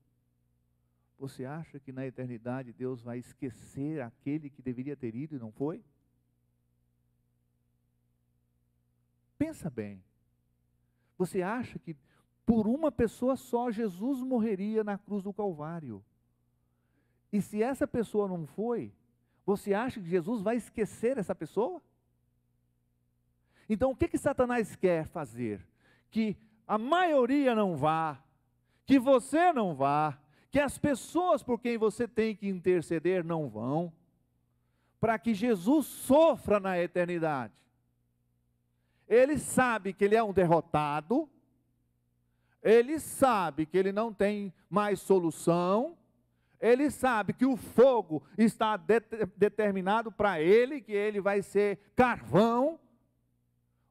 você acha que na eternidade Deus vai esquecer aquele que deveria ter ido e não foi? Pensa bem. Você acha que por uma pessoa só Jesus morreria na cruz do Calvário? E se essa pessoa não foi, você acha que Jesus vai esquecer essa pessoa? Então o que Satanás quer fazer? Que a maioria não vá, que você não vá, que as pessoas por quem você tem que interceder não vão, para que Jesus sofra na eternidade. Ele sabe que ele é um derrotado, ele sabe que ele não tem mais solução, ele sabe que o fogo está determinado para ele, que ele vai ser carvão,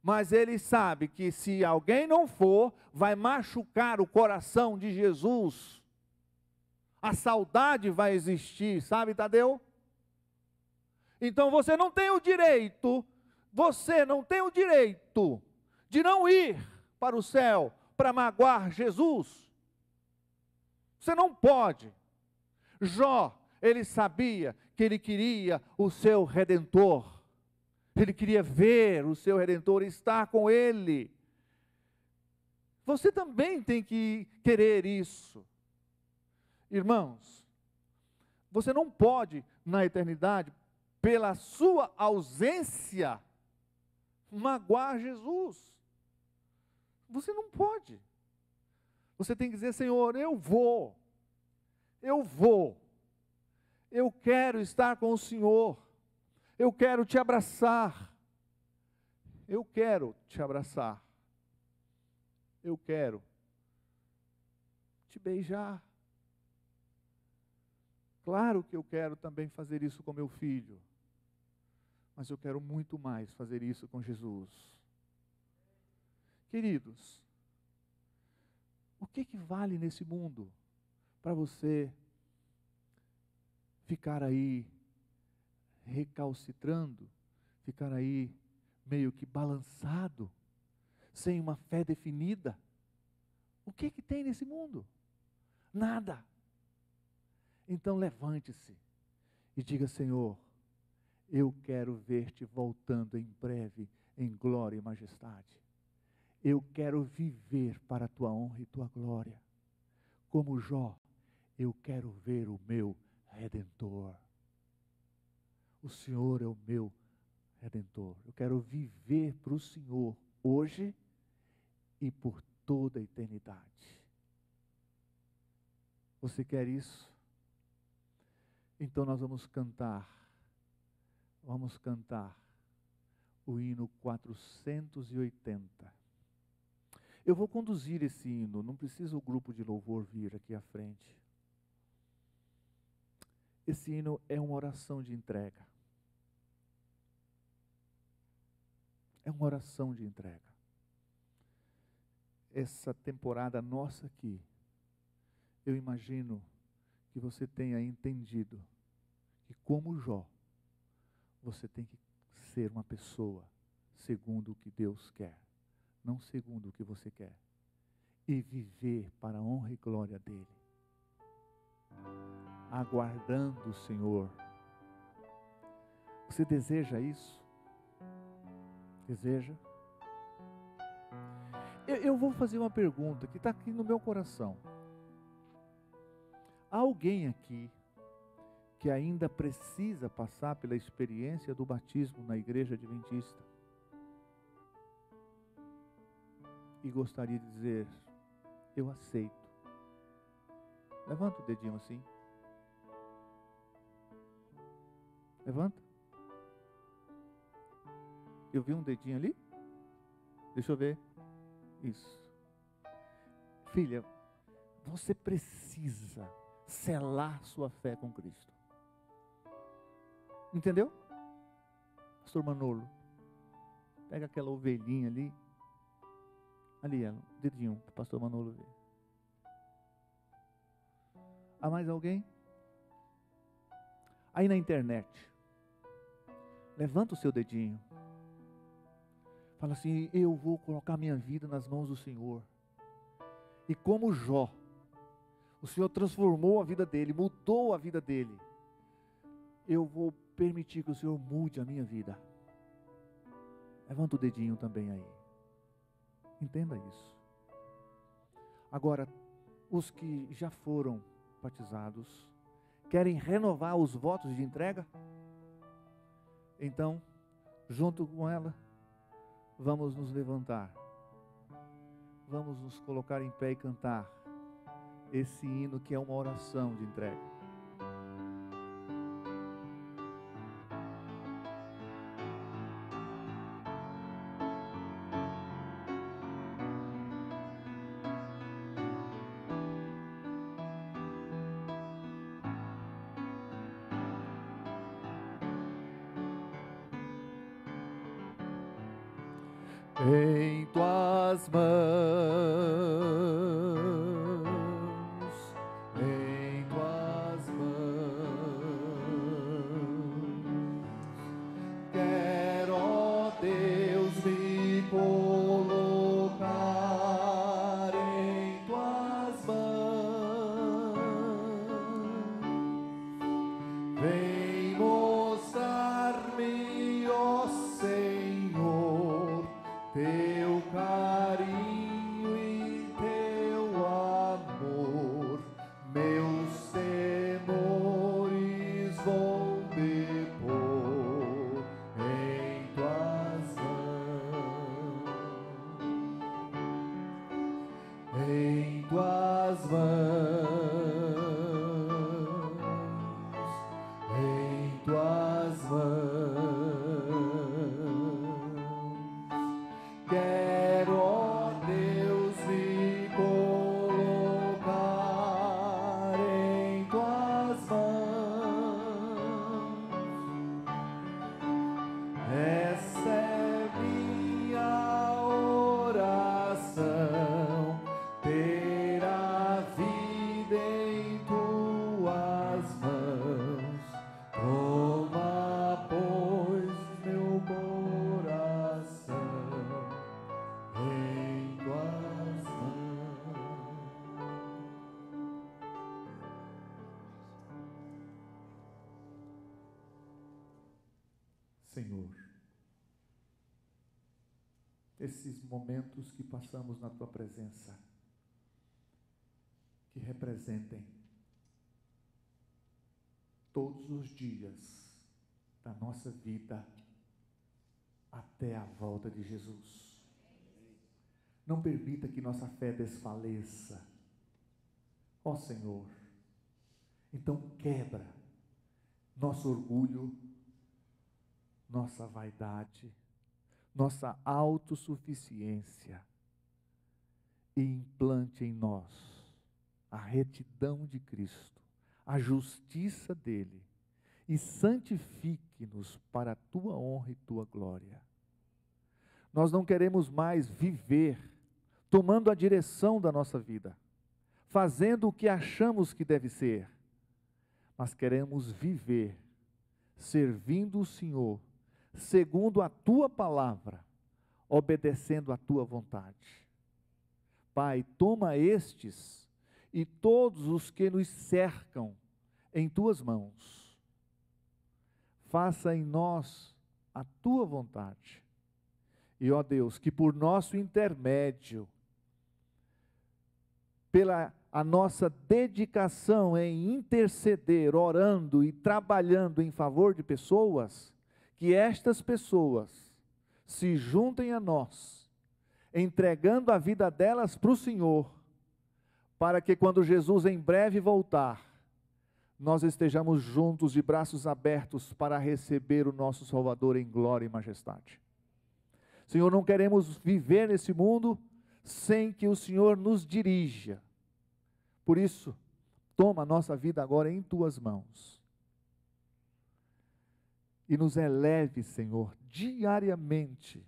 mas ele sabe que se alguém não for, vai machucar o coração de Jesus. A saudade vai existir, sabe, Tadeu? Então você não tem o direito de não ir para o céu para magoar Jesus. Você não pode. Jó, ele sabia que ele queria o seu Redentor. Ele queria ver o seu Redentor, estar com ele. Você também tem que querer isso. Irmãos, você não pode, na eternidade, pela sua ausência, magoar Jesus. Você não pode. Você tem que dizer, Senhor, eu vou, eu quero estar com o Senhor, eu quero te abraçar, eu quero te abraçar, eu quero te beijar. Claro que eu quero também fazer isso com meu filho, mas eu quero muito mais fazer isso com Jesus. Queridos, o que vale nesse mundo para você ficar aí recalcitrando, ficar aí meio que balançado, sem uma fé definida? O que tem nesse mundo? Nada. Então levante-se e diga, Senhor, eu quero ver-te voltando em breve, em glória e majestade. Eu quero viver para a tua honra e tua glória. Como Jó, eu quero ver o meu Redentor. O Senhor é o meu Redentor. Eu quero viver para o Senhor hoje e por toda a eternidade. Você quer isso? Então nós vamos cantar o hino 480. Eu vou conduzir esse hino, não precisa o grupo de louvor vir aqui à frente. Esse hino é uma oração de entrega. É uma oração de entrega. Essa temporada nossa aqui, eu imagino que você tenha entendido que, como Jó, você tem que ser uma pessoa segundo o que Deus quer, não segundo o que você quer, e viver para a honra e glória dele, aguardando o Senhor. Você deseja isso? Deseja? Eu vou fazer uma pergunta que está aqui no meu coração. Há alguém aqui que ainda precisa passar pela experiência do batismo na igreja adventista e gostaria de dizer, eu aceito? Levanta o dedinho assim. Levanta. Eu vi um dedinho ali? Deixa eu ver. Isso. Filha, você precisa selar sua fé com Cristo. Entendeu? Pastor Manolo, pega aquela ovelhinha ali. Ali ela, dedinho para o pastor Manolo ver. Há mais alguém? Aí na internet, levanta o seu dedinho. Fala assim, eu vou colocar minha vida nas mãos do Senhor. E como Jó, o Senhor transformou a vida dele, mudou a vida dele. Eu vou permitir que o Senhor mude a minha vida. Levanta o dedinho também aí. Entenda isso. Agora, os que já foram batizados, querem renovar os votos de entrega? Então, junto com ela, vamos nos levantar. Vamos nos colocar em pé e cantar esse hino que é uma oração de entrega. Em tuas mãos, em tuas mãos, quero, ó Deus, me colocar em tuas mãos. Vem mostrar-me, ó Senhor, teu carinho e teu amor, meus temores vou depor em tuas mãos, em tuas mãos, em tuas mãos. Quero, ó Deus, me colocar em tuas mãos. Essa é minha oração, ter a vida em tuas mãos. Toma, pois, meu coração em tuas mãos. Senhor, esses momentos que passamos na tua presença, que representem todos os dias da nossa vida até a volta de Jesus. Não permita que nossa fé desfaleça, ó Senhor. Então quebra nosso orgulho, nossa vaidade, nossa autossuficiência e implante em nós a retidão de Cristo, a justiça dele, e santifique-nos para a tua honra e tua glória. Nós não queremos mais viver tomando a direção da nossa vida, fazendo o que achamos que deve ser, mas queremos viver servindo o Senhor, segundo a tua palavra, obedecendo a tua vontade. Pai, toma estes e todos os que nos cercam em tuas mãos. Faça em nós a tua vontade. E, ó Deus, que por nosso intermédio, pela a nossa dedicação em interceder, orando e trabalhando em favor de pessoas, que estas pessoas se juntem a nós, entregando a vida delas para o Senhor, para que quando Jesus em breve voltar, nós estejamos juntos de braços abertos para receber o nosso Salvador em glória e majestade. Senhor, não queremos viver nesse mundo sem que o Senhor nos dirija. Por isso, toma a nossa vida agora em tuas mãos. E nos eleve, Senhor, diariamente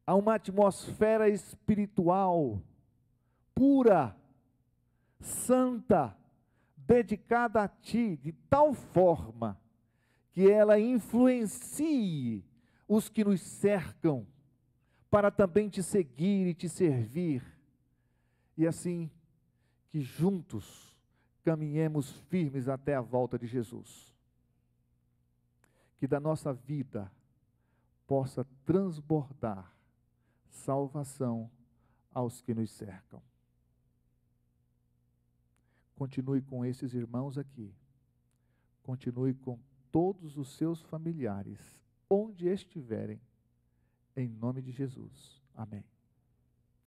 a uma atmosfera espiritual pura, santa, dedicada a Ti, de tal forma que ela influencie os que nos cercam, para também Te seguir e Te servir, e assim que juntos caminhemos firmes até a volta de Jesus. Que da nossa vida possa transbordar salvação aos que nos cercam. Continue com esses irmãos aqui. Continue com todos os seus familiares, onde estiverem, em nome de Jesus. Amém.